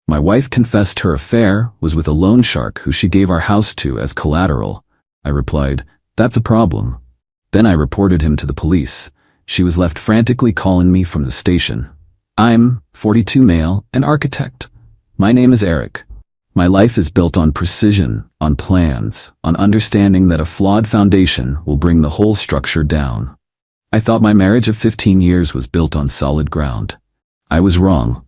My wife confessed her affair was with a loan shark who she gave our house to as collateral. I replied, "That's a problem." Then I reported him to the police. She was left frantically calling me from the station. I'm 42 male, an architect. My name is Eric. My life is built on precision, on plans, on understanding that a flawed foundation will bring the whole structure down. I thought my marriage of 15 years was built on solid ground. I was wrong.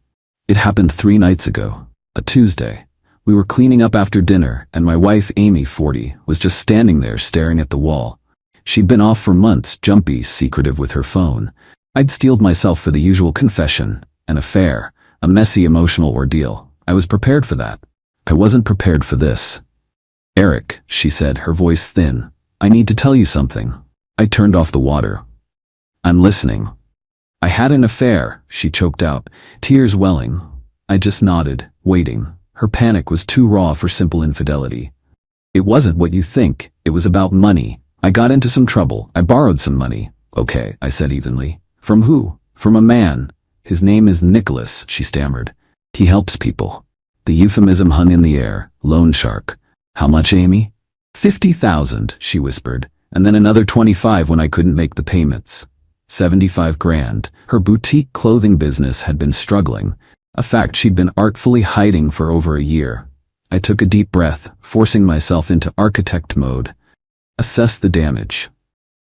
It happened 3 nights ago, a Tuesday. We were cleaning up after dinner, and my wife, Amy, 40, was just standing there staring at the wall. She'd been off for months, jumpy, secretive with her phone. I'd steeled myself for the usual confession, an affair, a messy emotional ordeal. I was prepared for that. I wasn't prepared for this. "Eric," she said, her voice thin, "I need to tell you something." I turned off the water. "I'm listening." "I had an affair," she choked out, tears welling. I just nodded, waiting. Her panic was too raw for simple infidelity. "It wasn't what you think. It was about money. I got into some trouble. I borrowed some money." "Okay," I said evenly. "From who?" "From a man. His name is Nicholas," she stammered. "He helps people." The euphemism hung in the air. Loan shark. "How much, Amy?" "50,000, she whispered, and then another 25 when I couldn't make the payments. 75 grand. Her boutique clothing business had been struggling, a fact she'd been artfully hiding for over a year. I took a deep breath, forcing myself into architect mode. Assess the damage.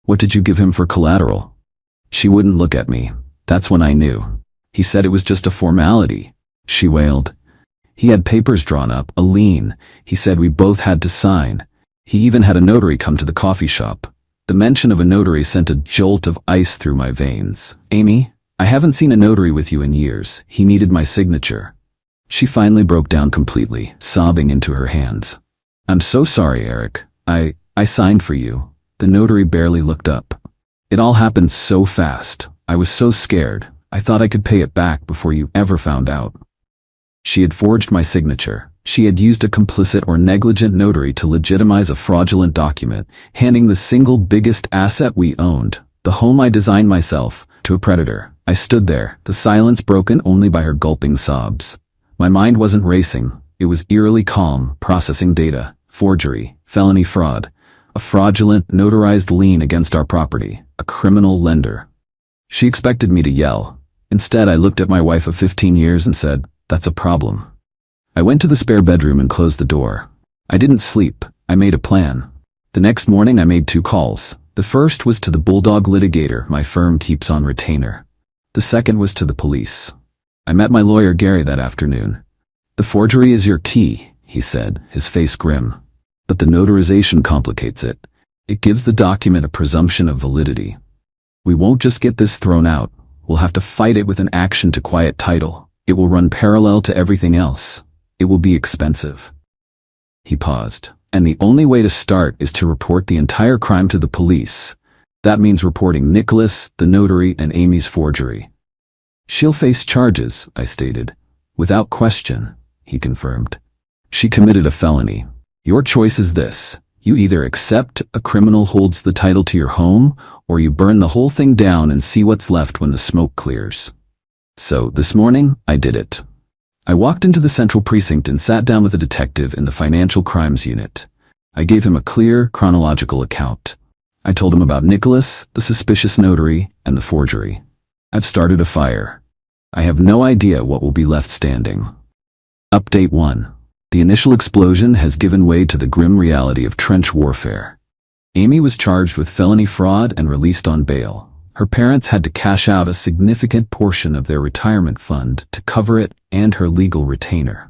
"What did you give him for collateral?" She wouldn't look at me. That's when I knew. "He said it was just a formality," she wailed. "He had papers drawn up, a lien. He said we both had to sign. He even had a notary come to the coffee shop." The mention of a notary sent a jolt of ice through my veins. "Amy, I haven't seen a notary with you in years. He needed my signature." She finally broke down completely, sobbing into her hands. "I'm so sorry, Eric. I signed for you." The notary barely looked up. "It all happened so fast. I was so scared. I thought I could pay it back before you ever found out." She had forged my signature. She had used a complicit or negligent notary to legitimize a fraudulent document, handing the single biggest asset we owned, the home I designed myself, to a predator. I stood there, the silence broken only by her gulping sobs. My mind wasn't racing. It was eerily calm, processing data, forgery, felony fraud, a fraudulent, notarized lien against our property, a criminal lender. She expected me to yell. Instead, I looked at my wife of 15 years and said, "That's a problem." I went to the spare bedroom and closed the door. I didn't sleep. I made a plan. The next morning I made 2 calls. The first was to the bulldog litigator my firm keeps on retainer. The second was to the police. I met my lawyer Gary that afternoon. "The forgery is your key," he said, his face grim. "But the notarization complicates it. It gives the document a presumption of validity. We won't just get this thrown out. We'll have to fight it with an action to quiet title. It will run parallel to everything else. It will be expensive." He paused. "And the only way to start is to report the entire crime to the police. That means reporting Nicholas, the notary, and Amy's forgery." "She'll face charges," I stated. "Without question," he confirmed. "She committed a felony. Your choice is this. You either accept a criminal holds the title to your home, or you burn the whole thing down and see what's left when the smoke clears." So, this morning, I did it. I walked into the Central Precinct and sat down with a detective in the Financial Crimes Unit. I gave him a clear, chronological account. I told him about Nicholas, the suspicious notary, and the forgery. I've started a fire. I have no idea what will be left standing. Update 1. The initial explosion has given way to the grim reality of trench warfare. Amy was charged with felony fraud and released on bail. Her parents had to cash out a significant portion of their retirement fund to cover it and her legal retainer.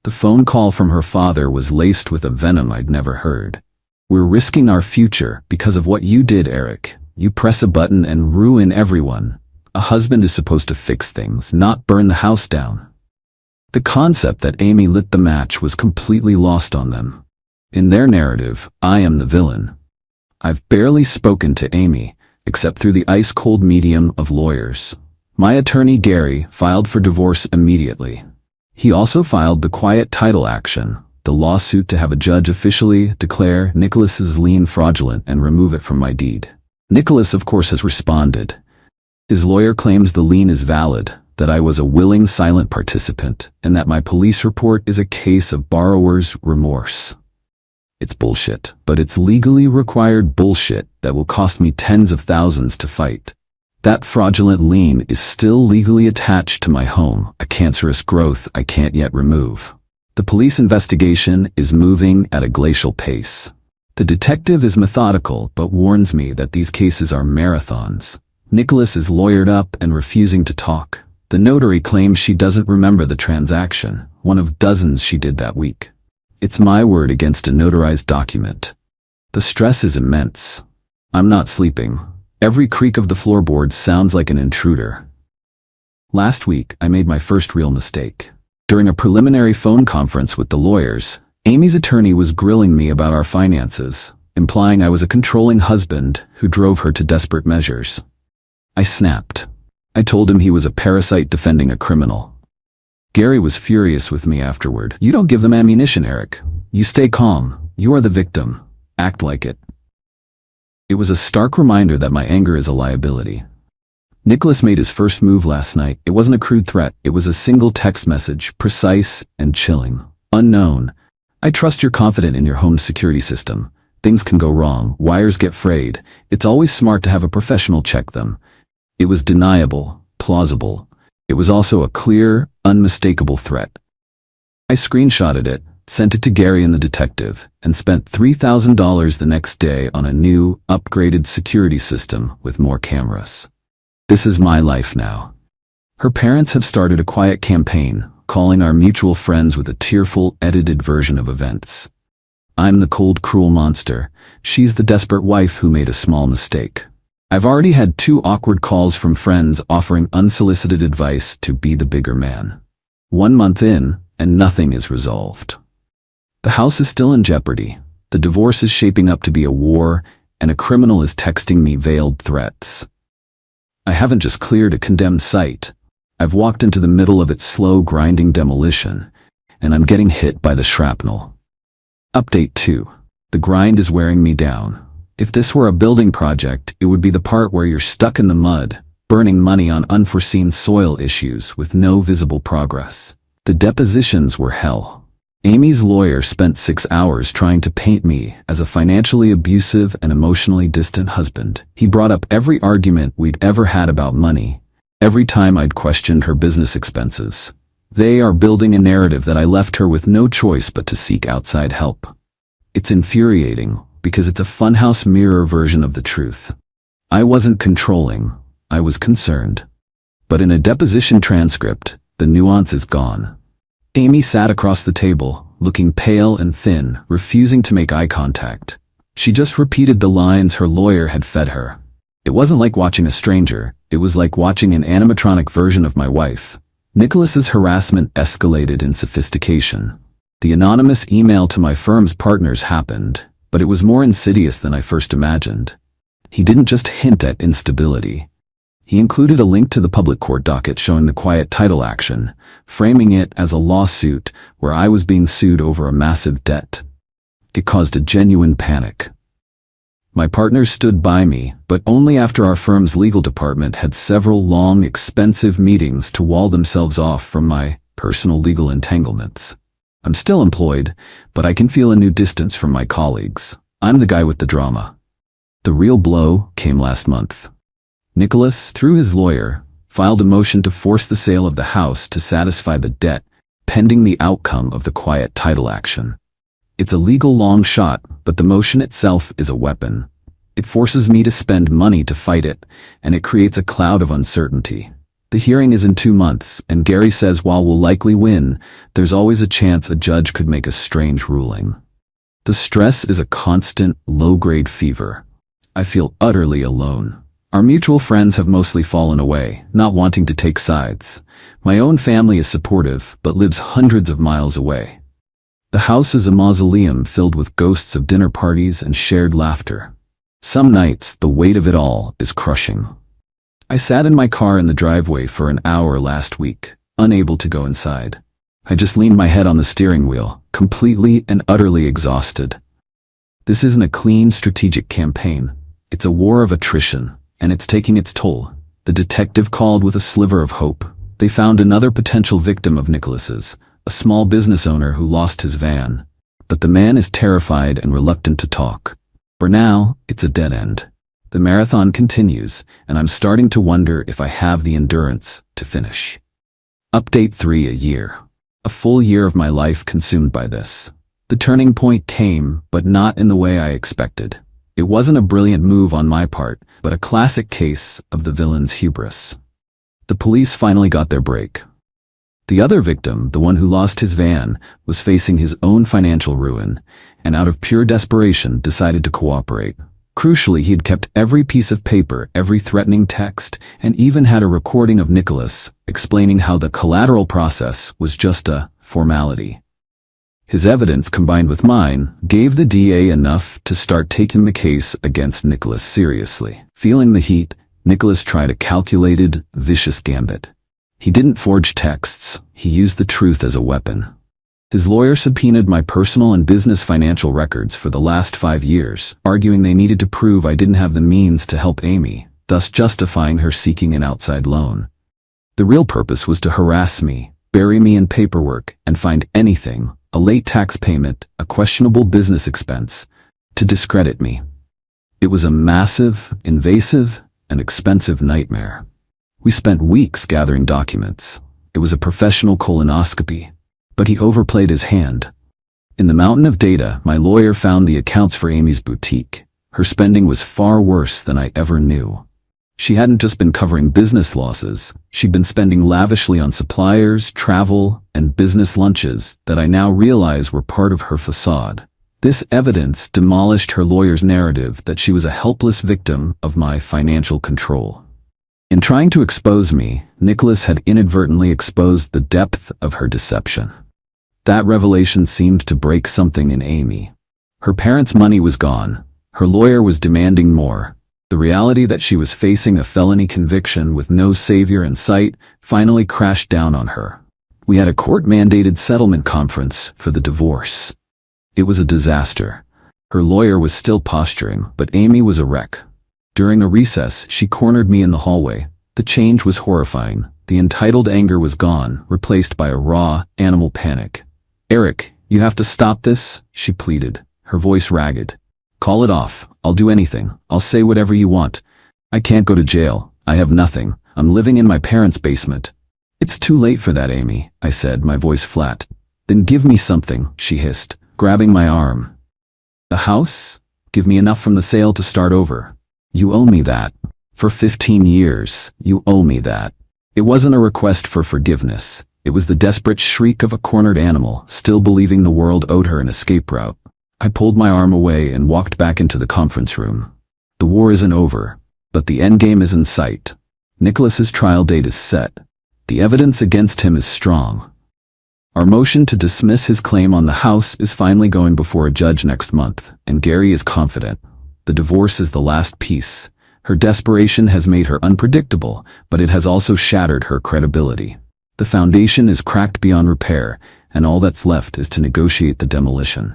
The phone call from her father was laced with a venom I'd never heard. "We're risking our future because of what you did, Eric. You press a button and ruin everyone. A husband is supposed to fix things, not burn the house down." The concept that Amy lit the match was completely lost on them. In their narrative, I am the villain. I've barely spoken to Amy, except through the ice-cold medium of lawyers. My attorney Gary filed for divorce immediately. He also filed the quiet title action, the lawsuit to have a judge officially declare Nicholas's lien fraudulent and remove it from my deed. Nicholas, of course, has responded. His lawyer claims the lien is valid, that I was a willing silent participant, and that my police report is a case of borrower's remorse. It's bullshit, but it's legally required bullshit that will cost me tens of thousands to fight. That fraudulent lien is still legally attached to my home, a cancerous growth I can't yet remove. The police investigation is moving at a glacial pace. The detective is methodical but warns me that these cases are marathons. Nicholas is lawyered up and refusing to talk. The notary claims she doesn't remember the transaction, one of dozens she did that week. It's my word against a notarized document. The stress is immense. I'm not sleeping. Every creak of the floorboards sounds like an intruder. Last week, I made my first real mistake. During a preliminary phone conference with the lawyers, Amy's attorney was grilling me about our finances, implying I was a controlling husband who drove her to desperate measures. I snapped. I told him he was a parasite defending a criminal. Gary was furious with me afterward. You don't give them ammunition, Eric. You stay calm. You are the victim. Act like it. It was a stark reminder that my anger is a liability. Nicholas made his first move last night. It wasn't a crude threat. It was a single text message, precise and chilling. Unknown. I trust you're confident in your home's security system. Things can go wrong. Wires get frayed. It's always smart to have a professional check them. It was deniable, plausible. It was also a clear, unmistakable threat. I screenshotted it, sent it to Gary and the detective, and spent $3,000 the next day on a new, upgraded security system with more cameras. This is my life now. Her parents have started a quiet campaign, calling our mutual friends with a tearful, edited version of events. I'm the cold, cruel monster. She's the desperate wife who made a small mistake. I've already had 2 awkward calls from friends offering unsolicited advice to be the bigger man. 1 month in, and nothing is resolved. The house is still in jeopardy. The divorce is shaping up to be a war, and a criminal is texting me veiled threats. I haven't just cleared a condemned site. I've walked into the middle of its slow, grinding demolition, and I'm getting hit by the shrapnel. Update 2. The grind is wearing me down. If this were a building project, it would be the part where you're stuck in the mud, burning money on unforeseen soil issues with no visible progress. The depositions were hell. Amy's lawyer spent 6 hours trying to paint me as a financially abusive and emotionally distant husband. He brought up every argument we'd ever had about money, every time I'd questioned her business expenses. They are building a narrative that I left her with no choice but to seek outside help. It's infuriating, because it's a funhouse mirror version of the truth. I wasn't controlling, I was concerned. But in a deposition transcript, the nuance is gone. Amy sat across the table, looking pale and thin, refusing to make eye contact. She just repeated the lines her lawyer had fed her. It wasn't like watching a stranger, it was like watching an animatronic version of my wife. Nicholas's harassment escalated in sophistication. The anonymous email to my firm's partners happened, but it was more insidious than I first imagined. He didn't just hint at instability. He included a link to the public court docket showing the quiet title action, framing it as a lawsuit where I was being sued over a massive debt. It caused a genuine panic. My partners stood by me, but only after our firm's legal department had several long, expensive meetings to wall themselves off from my personal legal entanglements. I'm still employed, but I can feel a new distance from my colleagues. I'm the guy with the drama. The real blow came last month. Nicholas, through his lawyer, filed a motion to force the sale of the house to satisfy the debt, pending the outcome of the quiet title action. It's a legal long shot, but the motion itself is a weapon. It forces me to spend money to fight it, and it creates a cloud of uncertainty. The hearing is in 2 months, and Gary says while we'll likely win, there's always a chance a judge could make a strange ruling. The stress is a constant, low-grade fever. I feel utterly alone. Our mutual friends have mostly fallen away, not wanting to take sides. My own family is supportive, but lives hundreds of miles away. The house is a mausoleum filled with ghosts of dinner parties and shared laughter. Some nights, the weight of it all is crushing. I sat in my car in the driveway for an hour last week, unable to go inside. I just leaned my head on the steering wheel, completely and utterly exhausted. This isn't a clean, strategic campaign. It's a war of attrition, and it's taking its toll. The detective called with a sliver of hope. They found another potential victim of Nicholas's, a small business owner who lost his van. But the man is terrified and reluctant to talk. For now, it's a dead end. The marathon continues, and I'm starting to wonder if I have the endurance to finish. Update 3: a year. A full year of my life consumed by this. The turning point came, but not in the way I expected. It wasn't a brilliant move on my part, but a classic case of the villain's hubris. The police finally got their break. The other victim, the one who lost his van, was facing his own financial ruin, and out of pure desperation decided to cooperate. Crucially, he had kept every piece of paper, every threatening text, and even had a recording of Nicholas explaining how the collateral process was just a formality. His evidence, combined with mine, gave the DA enough to start taking the case against Nicholas seriously. Feeling the heat, Nicholas tried a calculated, vicious gambit. He didn't forge texts, he used the truth as a weapon. His lawyer subpoenaed my personal and business financial records for the last 5 years, arguing they needed to prove I didn't have the means to help Amy, thus justifying her seeking an outside loan. The real purpose was to harass me, bury me in paperwork, and find anything, a late tax payment, a questionable business expense, to discredit me. It was a massive, invasive, and expensive nightmare. We spent weeks gathering documents. It was a professional colonoscopy. But he overplayed his hand. In the mountain of data, my lawyer found the accounts for Amy's boutique. Her spending was far worse than I ever knew. She hadn't just been covering business losses, she'd been spending lavishly on suppliers, travel, and business lunches that I now realize were part of her facade. This evidence demolished her lawyer's narrative that she was a helpless victim of my financial control. In trying to expose me, Nicholas had inadvertently exposed the depth of her deception. That revelation seemed to break something in Amy. Her parents' money was gone. Her lawyer was demanding more. The reality that she was facing a felony conviction with no savior in sight finally crashed down on her. We had a court-mandated settlement conference for the divorce. It was a disaster. Her lawyer was still posturing, but Amy was a wreck. During a recess, she cornered me in the hallway. The change was horrifying. The entitled anger was gone, replaced by a raw, animal panic. "Eric, you have to stop this," she pleaded, her voice ragged. "Call it off. I'll do anything. I'll say whatever you want. I can't go to jail. I have nothing. I'm living in my parents' basement." "It's too late for that, Amy," I said, my voice flat. "Then give me something," she hissed, grabbing my arm. "The house? Give me enough from the sale to start over. You owe me that. For 15 years, you owe me that." It wasn't a request for forgiveness. It was the desperate shriek of a cornered animal, still believing the world owed her an escape route. I pulled my arm away and walked back into the conference room. The war isn't over, but the endgame is in sight. Nicholas's trial date is set. The evidence against him is strong. Our motion to dismiss his claim on the house is finally going before a judge next month, and Gary is confident. The divorce is the last piece. Her desperation has made her unpredictable, but it has also shattered her credibility. The foundation is cracked beyond repair, and all that's left is to negotiate the demolition.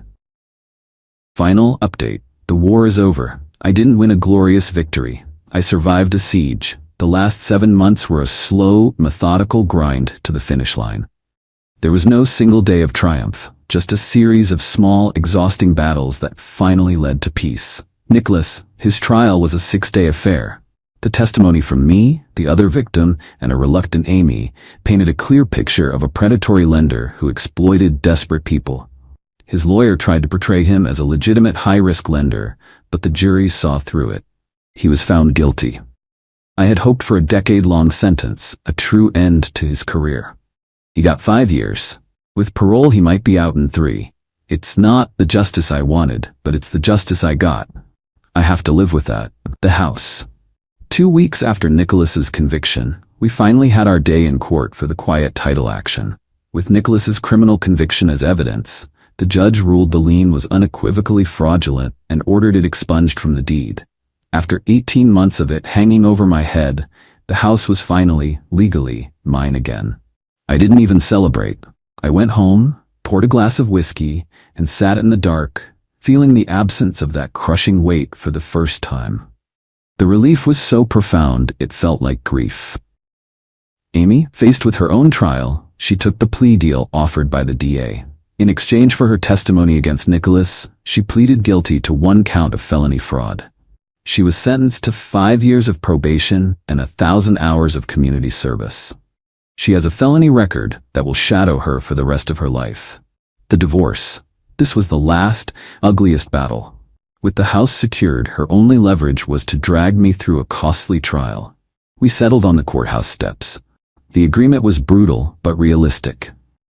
Final update. The war is over. I didn't win a glorious victory. I survived a siege. The last 7 months were a slow, methodical grind to the finish line. There was no single day of triumph, just a series of small, exhausting battles that finally led to peace. Nicholas, his trial was a 6-day affair. The testimony from me, the other victim, and a reluctant Amy painted a clear picture of a predatory lender who exploited desperate people. His lawyer tried to portray him as a legitimate high-risk lender, but the jury saw through it. He was found guilty. I had hoped for a decade-long sentence, a true end to his career. He got 5 years. With parole, he might be out in 3. It's not the justice I wanted, but it's the justice I got. I have to live with that. The house. 2 weeks after Nicholas's conviction, we finally had our day in court for the quiet title action. With Nicholas's criminal conviction as evidence, the judge ruled the lien was unequivocally fraudulent and ordered it expunged from the deed. After 18 months of it hanging over my head, the house was finally, legally, mine again. I didn't even celebrate. I went home, poured a glass of whiskey, and sat in the dark, feeling the absence of that crushing weight for the first time. The relief was so profound it felt like grief. Amy, faced with her own trial, she took the plea deal offered by the DA. In exchange for her testimony against Nicholas, she pleaded guilty to 1 count of felony fraud. She was sentenced to 5 years of probation and 1,000 hours of community service. She has a felony record that will shadow her for the rest of her life. The divorce. This was the last, ugliest battle. With the house secured, her only leverage was to drag me through a costly trial. We settled on the courthouse steps. The agreement was brutal but realistic.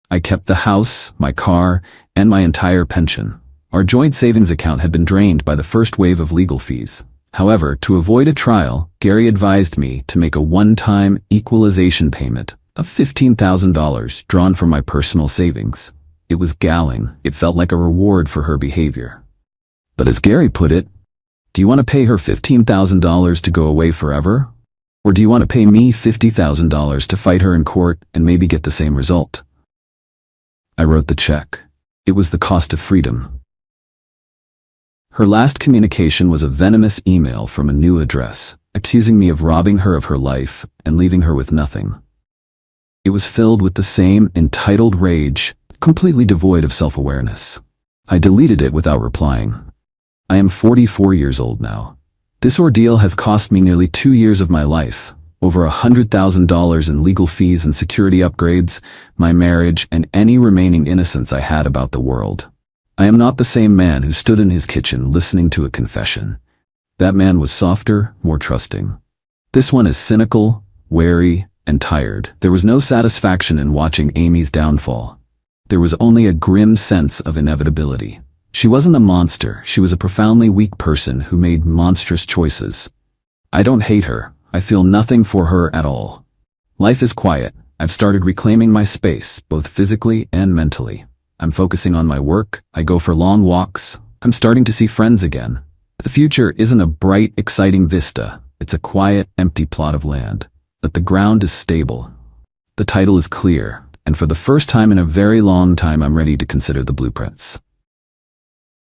I kept the house, my car, and my entire pension. Our joint savings account had been drained by the first wave of legal fees. However, to avoid a trial, Gary advised me to make a one-time equalization payment of $15,000 drawn from my personal savings. It was galling. It felt like a reward for her behavior. But as Gary put it, do you want to pay her $15,000 to go away forever? Or do you want to pay me $50,000 to fight her in court and maybe get the same result? I wrote the check. It was the cost of freedom. Her last communication was a venomous email from a new address, accusing me of robbing her of her life and leaving her with nothing. It was filled with the same entitled rage, completely devoid of self-awareness. I deleted it without replying. I am 44 years old now. This ordeal has cost me nearly 2 years of my life, over $100,000 in legal fees and security upgrades, my marriage, and any remaining innocence I had about the world. I am not the same man who stood in his kitchen listening to a confession. That man was softer, more trusting. This one is cynical, wary, and tired. There was no satisfaction in watching Amy's downfall. There was only a grim sense of inevitability. She wasn't a monster. She was a profoundly weak person who made monstrous choices. I don't hate her. I feel nothing for her at all. Life is quiet. I've started reclaiming my space, both physically and mentally. I'm focusing on my work. I go for long walks. I'm starting to see friends again. The future isn't a bright, exciting vista. It's a quiet, empty plot of land. But the ground is stable. The title is clear, and for the first time in a very long time I'm ready to consider the blueprints.